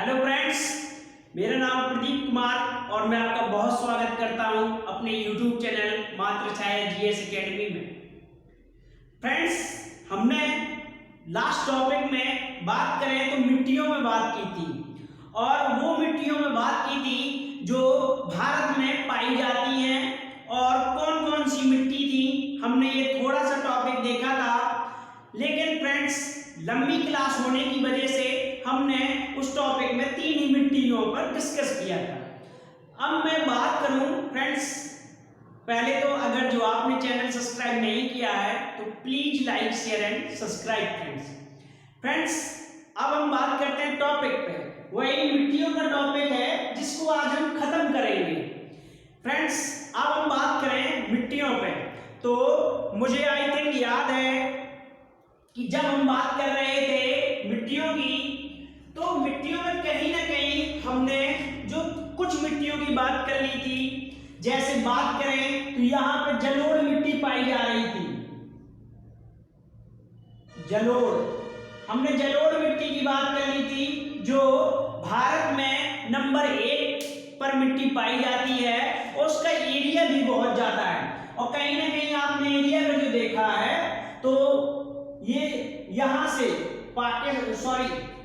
Hello friends, मेरा नाम प्रदीप कुमार और मैं आपका बहुत स्वागत करता हूं अपने YouTube channel Matrichhaya GS academy में। फ्रेंड्स, हमने लास्ट टॉपिक में बात करें तो मिट्टियों में बात की थी और वो मिट्टियों में बात की थी जो भारत में पाई जाती हैं और कौन कौन सी मिट्टी थी। हमने ये थोड़ा सा टॉपिक देखा था, लेकिन फ्रेंड्स लंबी क्लास होने की वजह से हमने उस टॉपिक में 3 ही मिट्टियों पर डिस्कस किया था। अब मैं बात करूं फ्रेंड्स, पहले तो अगर जो आपने चैनल सब्सक्राइब नहीं किया है तो please like share and subscribe friends. अब हम बात करते हैं टॉपिक पे, वही मिट्टियों का टॉपिक है जिसको आज हम खत्म करेंगे। फ्रेंड्स, अब हम बात करें मिट्टियों पे तो मुझे आई थिंक याद है कि जब हम बात कर रहे थे मिट्टियों की, तो मिट्टियों में कहीं ना कहीं हमने जो कुछ मिट्टियों की बात कर ली थी। जैसे बात करें तो यहां पर जलोढ़ मिट्टी पाई जा रही थी। जलोढ़, हमने जलोढ़ मिट्टी की बात कर ली थी जो भारत में नंबर 1 पर मिट्टी पाई जाती है और उसका एरिया भी बहुत ज्यादा है। और कहीं ना कहीं आपने एरिया में जो देखा है तो ये यहां से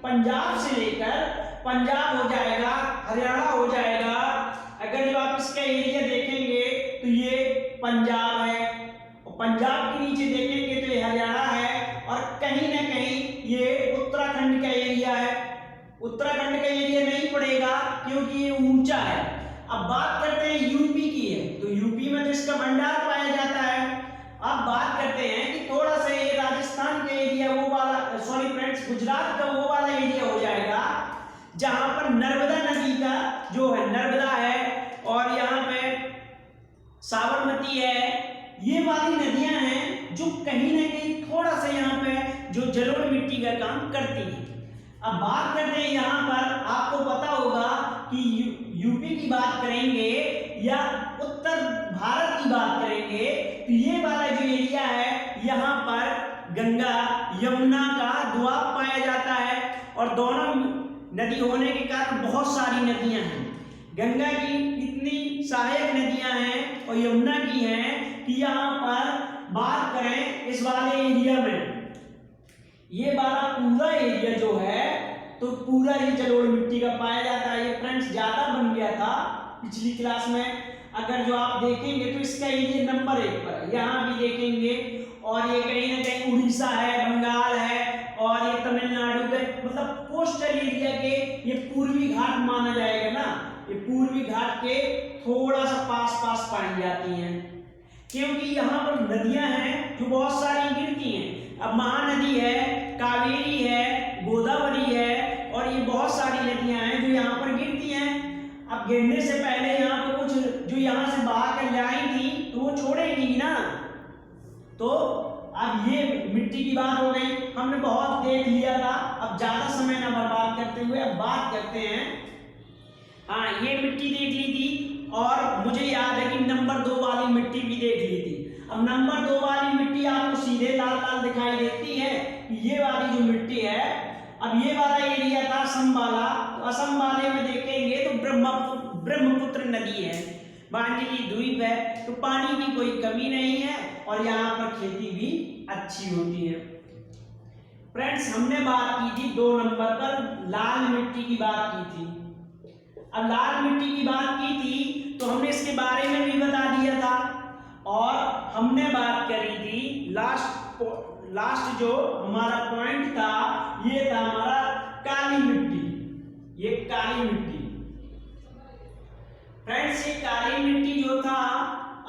पंजाब से लेकर पंजाब हो जाएगा, हरियाणा हो जाएगा। अगर जो आप इसका एरिया देखेंगे तो ये पंजाब है और पंजाब के नीचे देखेंगे तो ये हरियाणा है और कहीं ना कहीं ये उत्तराखंड का एरिया है। उत्तराखंड का एरिया नहीं पड़ेगा क्योंकि ये ऊंचा है। अब बात करते हैं यूपी की है तो यूपी में तो इसका भंडार पाया जाता है। अब बात करते हैं कि थोड़ा सा ये राजस्थान का एरिया वो वाला, गुजरात का वो वाला एरिया हो जाएगा जहां पर नर्मदा नदी का जो है, नर्मदा है और यहाँ पे साबरमती है। ये वाली नदियां हैं जो कहीं ना कहीं थोड़ा सा यहाँ पे जो जलोढ़ मिट्टी का काम करती है। अब बात करते हैं यहाँ पर, आपको पता होगा कि यूपी की बात करेंगे या उत्तर भारत की बात करेंगे तो ये वाला जो एरिया है यहाँ पर गंगा यमुना का दोआब पाया जाता है और दोनों नदी होने के कारण बहुत सारी नदियां हैं। गंगा की इतनी सहायक नदियां हैं और यमुना की हैं कि यहाँ पर बात करें इस वाले एरिया में, ये वाला पूरा एरिया जो है तो पूरा ही जलोढ़ मिट्टी का पाया जाता है। ये फ्रेंड्स ज्यादा बन गया था पिछली क्लास में। अगर जो आप देखेंगे तो इसका एरिया नंबर 1 पर है, यहाँ भी देखेंगे। और ये कहीं ना कहीं उड़ीसा है, बंगाल है और ये तमिलनाडु के मतलब कोस्टल एरिया के ये पूर्वी घाट माना जाएगा ना। ये पूर्वी घाट के थोड़ा सा पास पाई जाती हैं क्योंकि यहाँ पर नदियां हैं जो बहुत सारी गिरती हैं। अब महानदी है, कावेरी है, गोदावरी है और ये बहुत सारी नदियां हैं जो यहाँ पर गिरती हैं। अब गिरने से पहले यहाँ पर कुछ जो यहाँ से बहा कर लाई थी तो वो छोड़ेगी ना। तो अब ये मिट्टी की बात हो गई, हमने बहुत देख लिया था। अब ज्यादा समय ना बर्बाद करते हुए अब बात करते हैं। हाँ, ये मिट्टी देख ली थी और मुझे याद है कि नंबर 2 वाली मिट्टी भी देख ली थी। अब नंबर 2 वाली मिट्टी आपको सीधे लाल लाल दिखाई देती है, ये वाली जो मिट्टी है। अब ये वाला एरिया था असम वाला, तो असम वाले में देखेंगे तो ब्रह्मपुत्र नदी है, मांडली द्वीप है, तो पानी की कोई कमी नहीं है और यहाँ पर खेती भी अच्छी होती है। फ्रेंड्स, हमने बात की थी 2 नंबर पर लाल मिट्टी की बात की थी। अब लाल मिट्टी की बात की थी तो हमने इसके बारे में भी बता दिया था और हमने बात करी थी लास्ट जो हमारा पॉइंट था ये था हमारा काली मिट्टी। ये काली मिट्टी फ्रेंड्स, ये काली मिट्टी जो था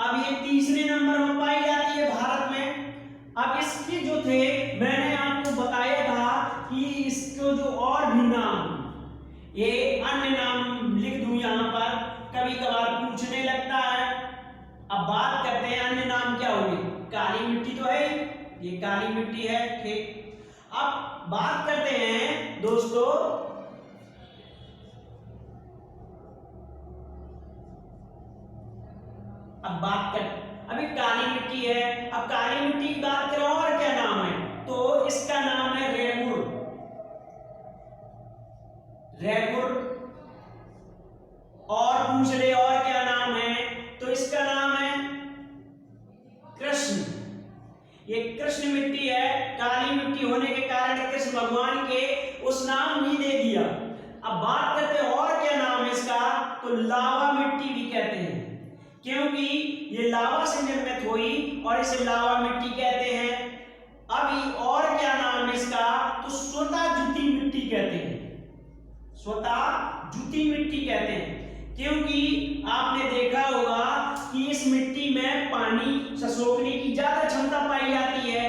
अब ये तीसरे नंबर में पाई जाती है भारत में। अब इसके जो थे मैंने आपको बताया था कि इसको जो और भी नाम, ये अन्य नाम लिख दूं यहाँ पर, कभी कभार पूछने लगता है। अब बात करते हैं अन्य नाम क्या होंगे। काली मिट्टी तो है, ये काली मिट्टी है, ठीक। अब बात करते हैं दोस्तों, अभी काली मिट्टी है। अब काली मिट्टी की बात करें और क्या नाम है तो इसका नाम है रेगुड़। रैपुर। और पूछ ले और क्या नाम है, तो इसका नाम है कृष्ण। ये कृष्ण मिट्टी है, काली मिट्टी होने के कारण कृष्ण भगवान के उस नाम ही दे दिया। अब बात करते हैं और क्या नाम है इसका, तो लावा मिट्टी भी कहते हैं, क्योंकि ये लावा से निर्मित हुई और इसे लावा मिट्टी कहते हैं। अभी और क्या नाम है इसका, तो स्वता जुती मिट्टी कहते हैं, स्वता जुती मिट्टी कहते हैं, क्योंकि आपने देखा होगा कि इस मिट्टी में पानी सोखने की ज्यादा क्षमता पाई जाती है,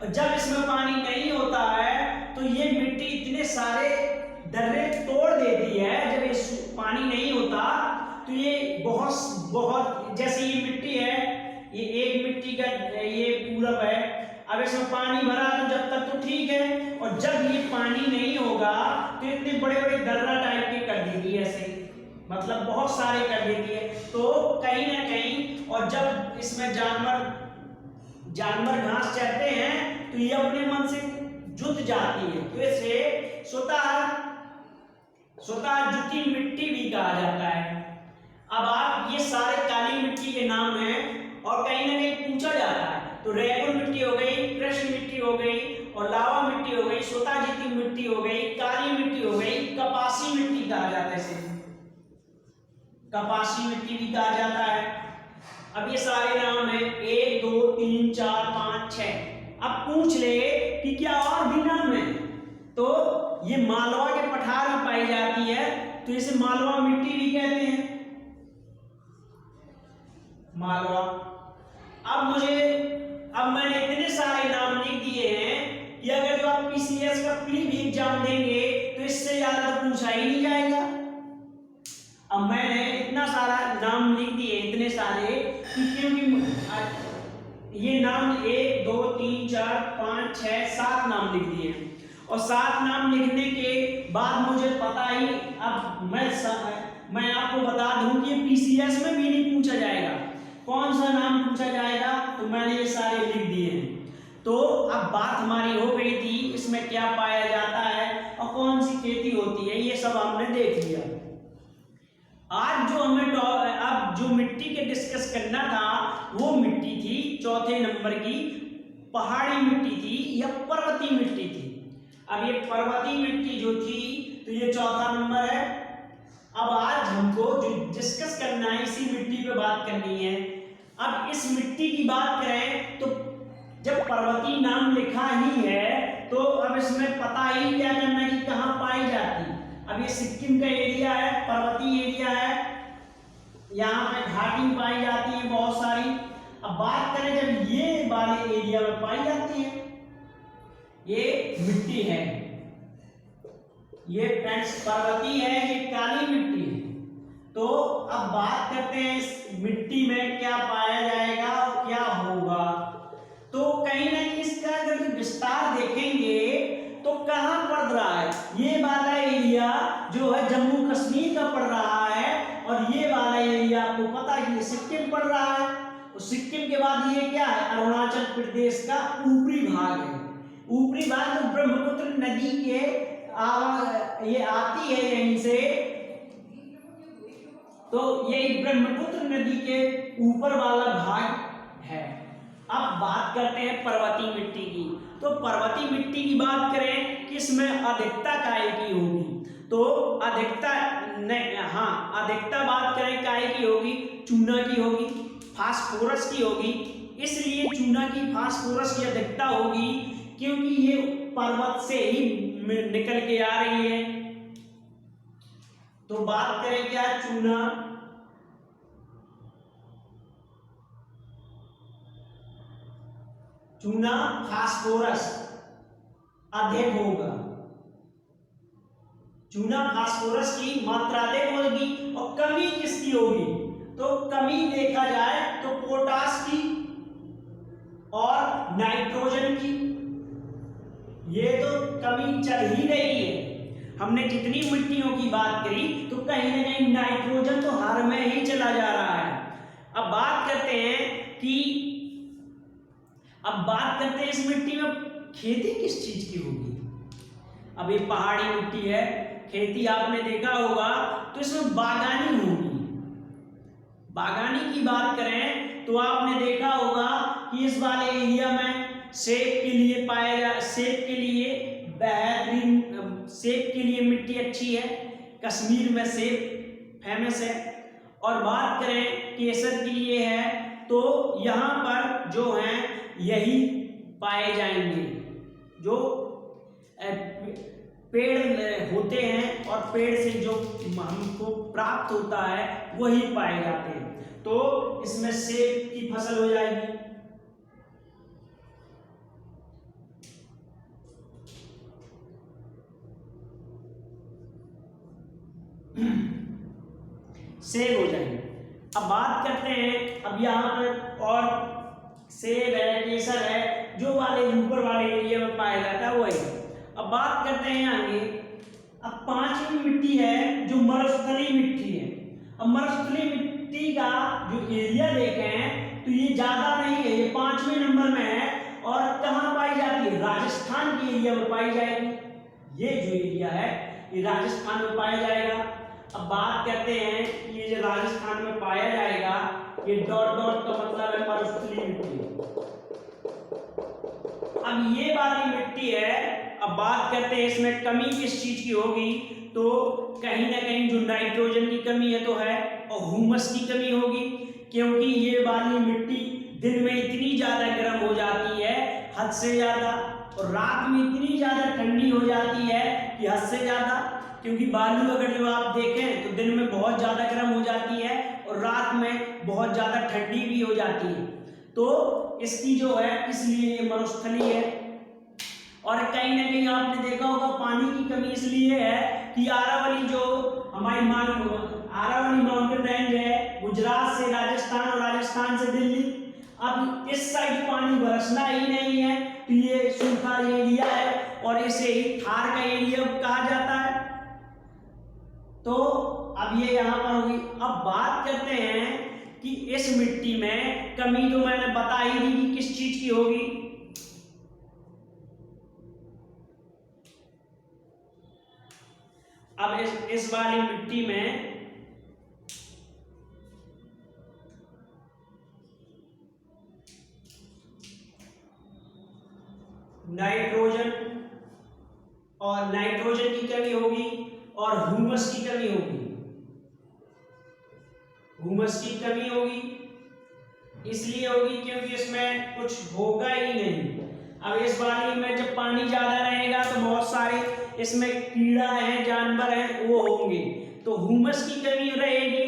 और जब इसमें पानी नहीं होता है तो ये मिट्टी इतने सारे दर्रे तोड़ देती है। जब ये पानी नहीं होता तो ये बहुत जैसे ये मिट्टी है, ये एक मिट्टी का ये पूरब है, अब इसमें पानी भरा तो जब तक तो ठीक है, और जब ये पानी नहीं होगा तो इतने बड़े बड़े दर्रा टाइप के कर देगी, ऐसे मतलब बहुत सारे कर देती है। तो कहीं ना कहीं, और जब इसमें जानवर घास चरते हैं तो ये अपने मन से जुत जाती है, तो इसे स्वतः जुती मिट्टी भी कहा जाता है। अब आप ये सारे काली मिट्टी के नाम हैं, और कहीं ना कहीं पूछा जाता है, तो रैपुर मिट्टी हो गई, कृष्ण मिट्टी हो गई, और लावा मिट्टी हो गई, स्वतः जुती मिट्टी हो गई, काली मिट्टी हो गई, कपासी मिट्टी कहा जाता है इसे, कपासी मिट्टी भी कहा जाता है। अब ये सारे नाम है 1 2 3 4 5 6। अब पूछ ले कि क्या और भी नाम है, तो ये मालवा के पठार में पाई जाती है, तो इसे मालवा मिट्टी भी कहते हैं, मालवा। अब मैंने इतने सारे नाम लिख दिए हैं कि अगर जो आप पीसीएस का प्री भी एग्जाम देंगे तो इससे ज्यादा तो पूछा ही नहीं जाएगा। अब मैंने इतना सारा नाम लिख दिए, इतने सारे, क्योंकि ये नाम 1 2 3 4 5 6 7 नाम लिख दिए, और 7 नाम लिखने के बाद मुझे पता ही, अब मैं आपको बता दूं कि पीसीएस में भी नहीं पूछा जाएगा, कौन सा नाम पूछा जाएगा, तो मैंने ये सारे लिख दिए हैं। तो अब बात हमारी हो गई थी इसमें क्या पाया जाता है और कौन सी खेती होती है, ये सब हमने देख लिया। आज जो हमें अब जो मिट्टी के डिस्कस करना था वो मिट्टी थी चौथे नंबर की, पहाड़ी मिट्टी थी या पर्वतीय मिट्टी थी। अब ये पर्वतीय मिट्टी जो थी तो ये चौथा नंबर है। अब आज हमको जो डिस्कस करना है इसी मिट्टी पे बात करनी है। अब इस मिट्टी की बात करें तो जब पर्वतीय नाम लिखा ही है तो अब इसमें पता ही क्या करना है कि कहाँ पाई जाती है। अब ये सिक्किम का एरिया है, पर्वतीय एरिया है, यहाँ पे घाटी पाई जाती है बहुत सारी। अब बात करें जब ये वाले एरिया में पाई जाती है, ये मिट्टी है, ये फ्रेंड्स पर्वतीय है, ये काली मिट्टी है। तो अब बात करते हैं इस मिट्टी में क्या पाया जाएगा और क्या होगा। तो कहीं ना कहीं इसका अगर विस्तार देखेंगे तो कहाँ पड़ रहा है, ये वाला एरिया जो है जम्मू कश्मीर का पड़ रहा है, और ये वाला एरिया आपको पता है कि सिक्किम पड़ रहा है, और सिक्किम के बाद ये क्या है, अरुणाचल प्रदेश का ऊपरी भाग है। ऊपरी भाग में ब्रह्मपुत्र नदी के ये आती है यहीं से, तो यही ब्रह्मपुत्र नदी के ऊपर वाला भाग है। अब बात करते हैं पर्वतीय मिट्टी की। तो पर्वतीय मिट्टी की बात करें कि इसमें अधिकता काय की होगी, तो अधिकता बात करें काय की होगी, चूना की होगी, फास्फोरस की होगी। इसलिए चूना की फास्फोरस की अधिकता होगी क्योंकि ये पर्वत से ही निकल के आ रही है। तो बात करें क्या, चूना फास्फोरस अधिक होगा, चूना फास्फोरस की मात्रा अधिक होगी। और कमी किसकी होगी, तो कमी देखा जाए तो पोटास की और नाइट्रोजन की। ये तो कमी चल ही रही है। हमने जितनी मिट्टियों की बात करी तो कहीं ना कहीं नाइट्रोजन तो हर में ही चला जा रहा है। अब बात करते हैं इस मिट्टी में खेती किस चीज की होगी। अब ये पहाड़ी मिट्टी है, खेती आपने देखा होगा तो इसमें बागानी होगी। बागानी की बात करें तो आपने देखा होगा कि इस वाले एरिया में सेब के लिए सेब के लिए बेहतरीन, सेब के लिए मिट्टी अच्छी है, कश्मीर में सेब फेमस है। और बात करें केसर के लिए है तो यहाँ पर जो है यही पाए जाएंगे, जो पेड़ होते हैं और पेड़ से जो हमको प्राप्त होता है वही पाए जाते हैं। तो इसमें सेब की फसल हो जाएगी। सेब हो जाएंगे। अब बात करते हैं, अब यहाँ पर और सेब है, केसर है, जो वाले ऊपर वाले एरिया में पाया जाता है वही। अब बात करते हैं आगे। अब पांचवी मिट्टी है जो मरुस्थलीय मिट्टी है। अब मरुस्थलीय मिट्टी का जो एरिया देखें तो ये ज्यादा नहीं है, ये 5वें नंबर में है। और कहाँ पाई जाती है? राजस्थान के एरिया में पाई जाएगी। ये जो एरिया है ये राजस्थान में पाया जाएगा। अब बात करते हैं कि ये जो राजस्थान में पाया जाएगा, ये डॉट डॉट का मतलब है मरुस्थलीय मिट्टी। अब ये वाली मिट्टी है, अब बात करते हैं इसमें कमी किस चीज की होगी, तो कहीं ना कहीं जो नाइट्रोजन की कमी है तो है, और ह्यूमस की कमी होगी, क्योंकि ये वाली मिट्टी दिन में इतनी ज्यादा गर्म हो जाती है हद से ज्यादा, और रात में इतनी ज्यादा ठंडी हो जाती है कि हद से ज्यादा। क्योंकि बालू अगर जो आप देखें तो दिन में बहुत ज्यादा गर्म हो जाती है और रात में बहुत ज्यादा ठंडी भी हो जाती है। तो इसकी जो है इसलिए ये मरुस्थलीय है। और कहीं ना कहीं आपने देखा होगा पानी की कमी इसलिए है कि आरावली जो हमारी आरावली माउंटेन रेंज है, गुजरात से राजस्थान और राजस्थान से दिल्ली, अब इस साइड पानी बरसना ही नहीं है, तो ये सूखा एरिया है और इसे ही थार का एरिया कहा जाता है। तो अब ये यहाँ पर होगी। अब बात करते हैं कि इस मिट्टी में कमी तो मैंने बता ही दी कि किस चीज की होगी। अब इस वाली मिट्टी में नाइट्रोजन की कमी होगी और ह्यूमस की कमी होगी। ह्यूमस की कमी होगी इसलिए होगी क्योंकि इसमें कुछ होगा ही नहीं। अब इस वाली में जब पानी ज्यादा रहेगा तो बहुत सारे इसमें कीड़ा है, जानवर हैं, वो होंगे, तो ह्यूमस की कमी रहेगी।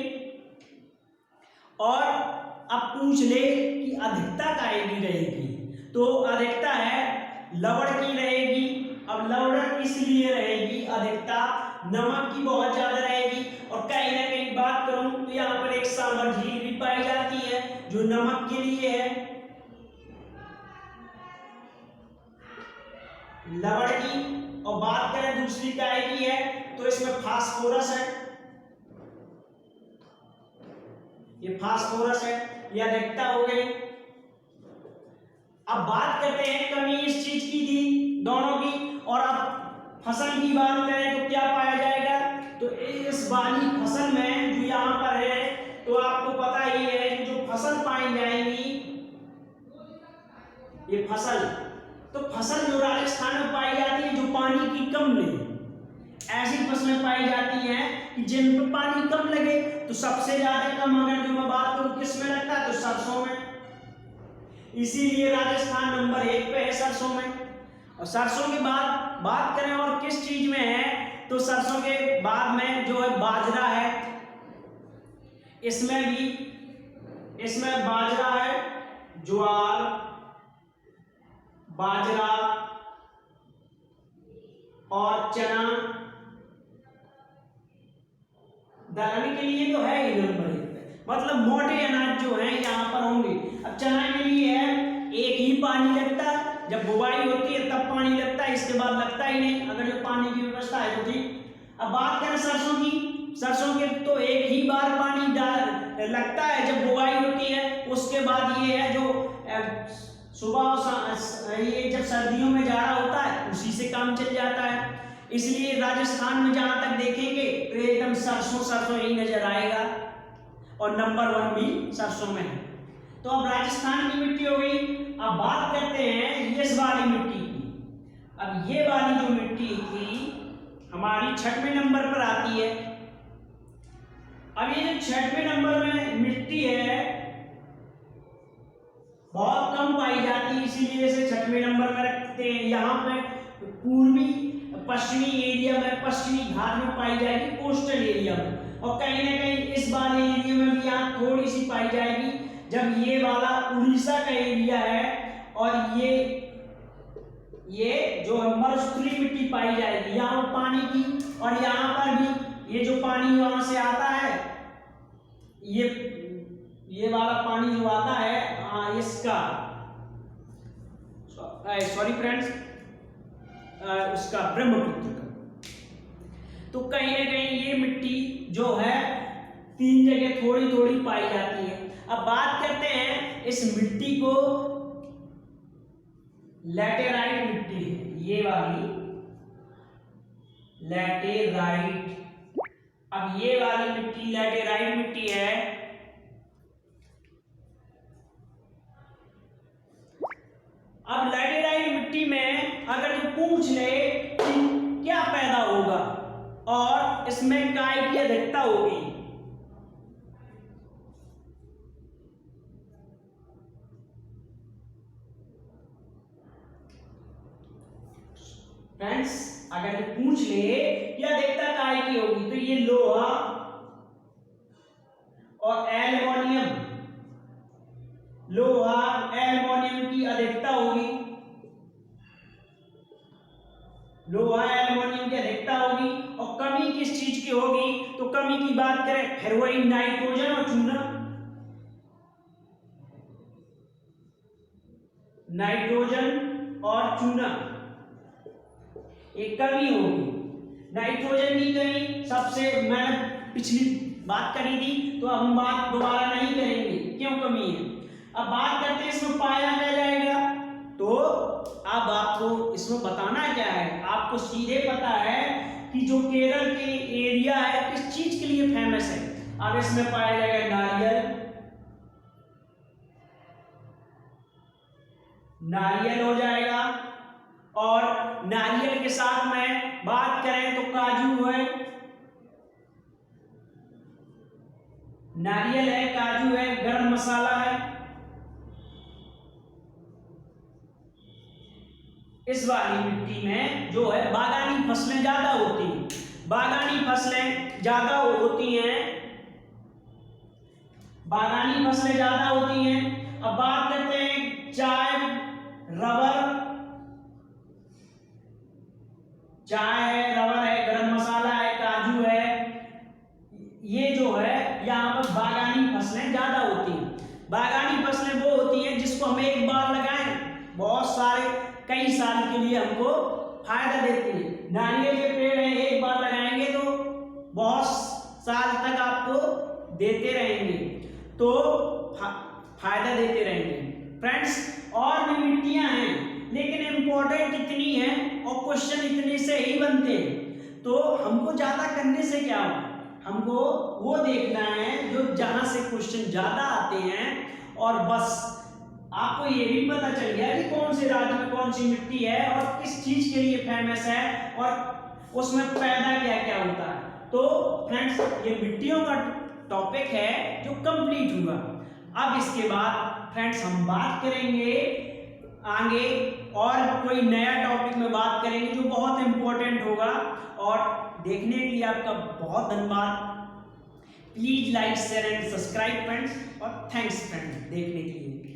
और अब पूछ ले कि अधिकता काहेगी रहेगी, तो अधिकता है लवण की रहेगी। अब लवण इसलिए रहेगी अधिकता, नमक की बहुत ज्यादा रहेगी। और कहीं ना कहीं बात करूं तो यहाँ पर एक सांभर झील भी पाई जाती है जो नमक के लिए है, लवण की। और बात करें दूसरी काय की है तो इसमें फास्फोरस है, ये फास्फोरस है, ये अधिकता हो गई। अब बात करते हैं कमी इस चीज की थी दोनों की। और अब फसल की बात करें तो क्या पाया जाएगा, तो इस वाली फसल में जो यहाँ पर है तो आपको पता ही है कि जो फसल पाई जाएगी ये फसल, तो फसल जो राजस्थान में पाई जाती है जो पानी की कम लगे, ऐसी फसलें पाई जाती हैं कि जिन पर पानी कम लगे। तो सबसे ज्यादा कम अगर जो मैं बात करूं किस में लगता है तो सरसों में, इसीलिए राजस्थान नंबर 1 पे है सरसों में। और सरसों के बाद बात करें और किस चीज में है, तो सरसों के बाद में जो है बाजरा है, इसमें बाजरा है, ज्वार, बाजरा और चना। दलहन के लिए तो है ही नंबर 1 पे, मतलब मोटे अनाज जो है यहाँ पर होंगे। अब चना के लिए है एक ही पानी लगता है, जब बुवाई होती है तब पानी लगता है, इसके बाद लगता ही नहीं अगर जो पानी की व्यवस्था है तो ठीक। अब बात करें सरसों की, सरसों के तो एक ही बार पानी लगता है जब बुवाई होती है, उसके बाद ये है जो सुबह ये जब सर्दियों में जाड़ा होता है उसी से काम चल जाता है। इसलिए राजस्थान में जहां तक देखेंगे तो एकदम सरसों सरसों ही नजर आएगा, और नंबर 1 भी सरसों में है। तो अब राजस्थान की मिट्टी हो गई। अब बात करते हैं इस वाली मिट्टी की। अब ये वाली जो मिट्टी थी हमारी 6वें नंबर पर आती है। अब ये जो 6वें नंबर में मिट्टी है बहुत कम पाई जाती है, इसीलिए इसे 6वें नंबर में रखते हैं। यहाँ पे पूर्वी पश्चिमी एरिया में, पश्चिमी घाट में पाई जाएगी, कोस्टल एरिया में, और कहीं ना कहीं इस वाले एरिया में भी यहाँ थोड़ी सी पाई जाएगी, जब ये वाला उड़ीसा का एरिया है और ये जो मरुस्थलीय मिट्टी पाई जाएगी यहाँ पानी की, और यहाँ पर भी ये जो पानी वहां से आता है, ये वाला पानी जो आता है इसका, सॉरी फ्रेंड्स, उसका ब्रह्मपुत्र का। तो कहीं ना कहीं ये मिट्टी जो है 3 जगह थोड़ी थोड़ी पाई जाती है। अब बात करते हैं इस मिट्टी को, लैटेराइट मिट्टी है ये वाली, लैटेराइट। अब ये वाली मिट्टी लैटेराइट मिट्टी है। अब लैटेराइट मिट्टी में अगर जो पूछ ले कि क्या पैदा होगा और इसमें काय की अधिकता होगी, फ्रेंड्स अगर जो पूछ ले क्या अधिकता काय की होगी, तो ये लोहा और एल्युमिनियम, लोहा एल्युमिनियम की अधिकता होगी, लोहा एल्युमिनियम की अधिकता होगी। और कमी किस चीज की होगी, तो कमी की बात करें फिर वही नाइट्रोजन और चूना, नाइट्रोजन और चूना एक कमी होगी। नाइट्रोजन की कमी सबसे, मैंने पिछली बात करी थी तो हम बात दोबारा नहीं करेंगे क्यों कमी है। अब बात करते हैं इसमें पाया क्या जाएगा, तो अब आपको इसमें बताना क्या है, आपको सीधे पता है कि जो केरल के एरिया है किस चीज के लिए फेमस है। अब इसमें पाया जाएगा नारियल, नारियल हो जाएगा, और नारियल के साथ में बात करें तो काजू है, नारियल है, काजू है, गरम मसाला है। इस वाली मिट्टी में जो है बागानी फसलें ज्यादा होती हैं, बागानी फसलें ज्यादा होती हैं, बागानी फसलें ज्यादा होती हैं। अब बात करते हैं चाय, रबर, चाय है, रबर है, गरम मसाला है, काजू है, ये जो है यहाँ पर बागानी फसलें ज्यादा होती हैं। बागानी फसलें वो होती हैं जिसको हम एक बार लगाएं बहुत सारे कई साल के लिए हमको फायदा देती है। नारियल के पेड़ है, एक बार लगाएंगे तो बहुत साल तक आपको देते रहेंगे, तो फायदा देते रहेंगे। फ्रेंड्स और भी मिट्टियां हैं लेकिन इम्पोर्टेंट इतनी है और क्वेश्चन इतने से ही बनते हैं, तो हमको ज्यादा करने से क्या हो, हमको वो देखना है जो जहां से क्वेश्चन ज्यादा आते हैं, और बस आपको ये भी पता चल गया कि कौन से राज्य में कौन सी मिट्टी है और किस चीज के लिए फेमस है और उसमें पैदा क्या क्या होता है। तो फ्रेंड्स ये मिट्टियों का टॉपिक है जो कंप्लीट हुआ। अब इसके बाद फ्रेंड्स हम बात करेंगे आगे और कोई नया टॉपिक में बात करेंगे जो बहुत इंपॉर्टेंट होगा। और देखने के लिए आपका बहुत धन्यवाद। Please like share and subscribe friends, और थैंक्स फ्रेंड्स देखने के लिए।